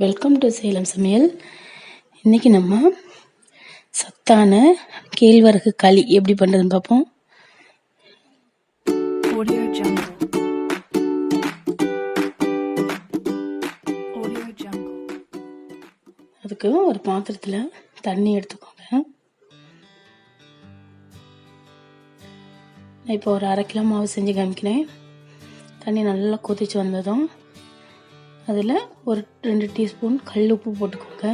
Welcome to Salem சமையல். இன்றைக்கி நம்ம சத்தான கேழ்வரகு களி எப்படி பண்ணுறதுன்னு பார்ப்போம். அதுக்கு ஒரு பாத்திரத்தில் தண்ணி எடுத்துக்கோங்க. நான் இப்போ ஒரு 1/2 கிலோ மாவு செஞ்சு காமிக்கிறேன். தண்ணி நல்லா கொதிச்சு வந்ததும் அதில் ஒரு 2 டீஸ்பூன் கல் உப்பு போட்டுக்கோங்க.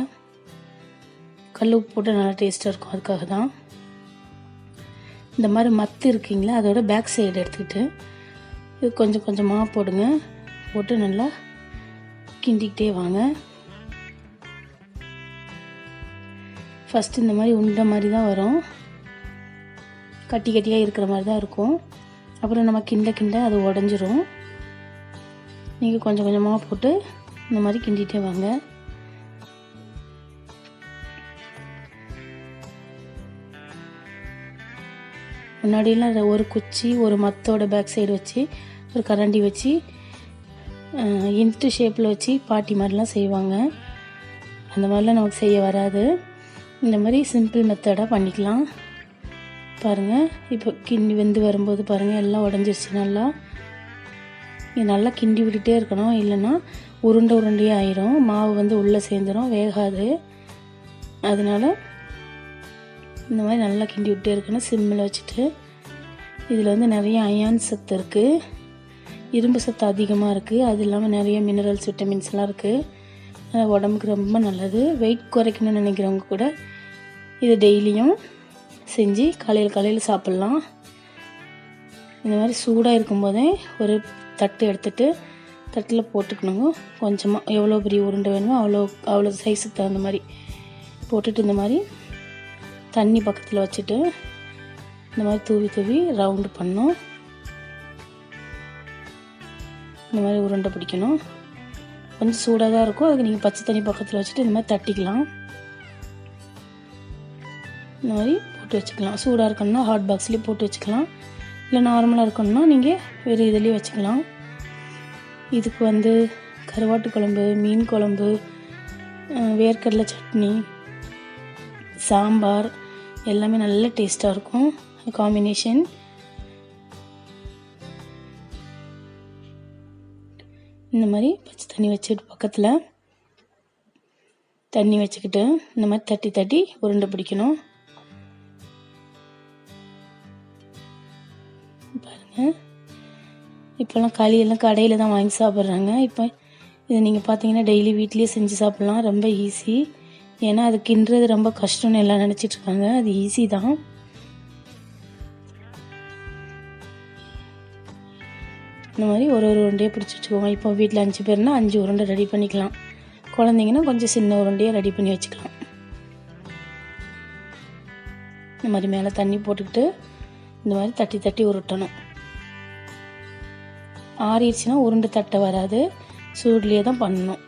கல் உப்பு போட்டு நல்லா டேஸ்ட்டாக இருக்கும். அதுக்காக தான். இந்த மாதிரி மத்து இருக்கீங்களா, அதோட பேக் சைடு எடுத்துக்கிட்டு இது கொஞ்சம் கொஞ்சமாக போடுங்க. போட்டு நல்லா கிண்டிக்கிட்டே வாங்க. ஃபஸ்ட்டு இந்த மாதிரி உண்டை மாதிரி தான் வரும், கட்டி கட்டியாக இருக்கிற மாதிரி தான் இருக்கும். அப்புறம் நம்ம கிண்ட கிண்ட அது உடஞ்சிரும். நீங்கள் கொஞ்சம் கொஞ்சமாக போட்டு இந்த மாதிரி கிண்டிகிட்டே வாங்க. முன்னாடியெல்லாம் ஒரு குச்சி ஒரு மத்தோட பேக் சைடு வச்சு ஒரு கரண்டி வச்சு இன்ட்டு ஷேப்பில் வச்சு பாட்டி மாதிரிலாம் செய்வாங்க. அந்த மாதிரிலாம் நமக்கு செய்ய வராது. இந்த மாதிரி சிம்பிள் மெத்தடாக பண்ணிக்கலாம். பாருங்கள், இப்போ கிண்டி வெந்து வரும்போது பாருங்கள் எல்லாம் உடஞ்சிருச்சு. நல்லா கிண்டி விட்டுட்டே இருக்கணும், இல்லைன்னா உருண்டை உருண்டையாக ஆயிரும். மாவு வந்து உள்ளே சேர்ந்துடும், வேகாது. அதனால் இந்த மாதிரி நல்லா கிண்டி விட்டே இருக்கணும், சிம்மில் வச்சுட்டு. இதில் வந்து நிறைய அயான் சத்து இருக்குது, இரும்பு சத்து அதிகமாக இருக்குது. அது இல்லாமல் நிறைய மினரல்ஸ், விட்டமின்ஸ்லாம் இருக்குது. உடம்புக்கு ரொம்ப நல்லது. வெயிட் குறைக்கணும்னு நினைக்கிறவங்க கூட இது டெய்லியும் செஞ்சு காலையில் சாப்பிட்லாம். இந்த மாதிரி சூடாக இருக்கும்போதே ஒரு தட்டு எடுத்துகிட்டு தட்டில் போட்டுக்கணுங்க. கொஞ்சமாக எவ்வளோ பெரிய உருண்டை வேணுமோ அவ்வளோ சைஸுக்கு தகுந்த மாதிரி போட்டுட்டு இந்த மாதிரி தண்ணி பக்கத்தில் வச்சுட்டு இந்த மாதிரி தூவி ரவுண்டு பண்ணணும். இந்த மாதிரி உருண்டை பிடிக்கணும். கொஞ்சம் சூடாக தான் இருக்கும். அதுக்கு நீங்கள் பச்சை தண்ணி பக்கத்தில் வச்சுட்டு இந்த மாதிரி தட்டிக்கலாம். இந்த மாதிரி போட்டு வச்சுக்கலாம். சூடாக இருக்கணும்னா ஹாட் பாக்ஸ்லேயே போட்டு வச்சுக்கலாம், இல்லை நார்மலாக இருக்கணும்னா நீங்கள் வேறு இதுலேயே வச்சுக்கலாம். இதுக்கு வந்து கருவாட்டு குழம்பு, மீன் குழம்பு, வேர்க்கடலை சட்னி, சாம்பார் எல்லாமே நல்ல டேஸ்ட்டாக இருக்கும் காம்பினேஷன். இந்த மாதிரி பச்சை தண்ணி வச்சுட்டு பக்கத்தில் தண்ணி வச்சுக்கிட்டு இந்த மாதிரி தட்டி தட்டி உருண்டை பிடிக்கணும். பாருங்கள், இப்போல்லாம் களியெல்லாம் கடையில் தான் வாங்கி சாப்பிட்றாங்க. இப்போ இதை நீங்கள் பார்த்தீங்கன்னா டெய்லி வீட்லேயே செஞ்சு சாப்பிட்லாம். ரொம்ப ஈஸி. ஏன்னா அது கிண்டுறது ரொம்ப கஷ்டம்னு எல்லாம் நினச்சிட்ருக்காங்க. அது ஈஸி தான். இந்த மாதிரி ஒரு உருண்டையை பிடிச்சி வச்சுக்கோங்க. இப்போ வீட்டில் 5 பேர்னா 5 உருண்டை ரெடி பண்ணிக்கலாம். குழந்தைங்கன்னா கொஞ்சம் சின்ன உருண்டையாக ரெடி பண்ணி வச்சுக்கலாம். இந்த மாதிரி மேலே தண்ணி போட்டுக்கிட்டு இந்த மாதிரி தட்டி தட்டி உருட்டணும். ஆறிடுச்சுன்னா உருண்டை தட்டை வராது, சூட்லேயே தான் பண்ணணும்.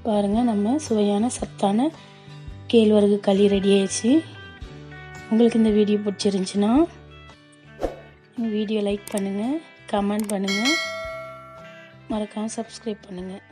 பாருங்கள், நம்ம சுவையான சத்தான கேழ்வரகு களி ரெடி ஆயிடுச்சு. உங்களுக்கு இந்த வீடியோ பிடிச்சிருந்துச்சுன்னா வீடியோ லைக் பண்ணுங்கள், கமெண்ட் பண்ணுங்கள், மறக்காமல் சப்ஸ்கிரைப் பண்ணுங்கள்.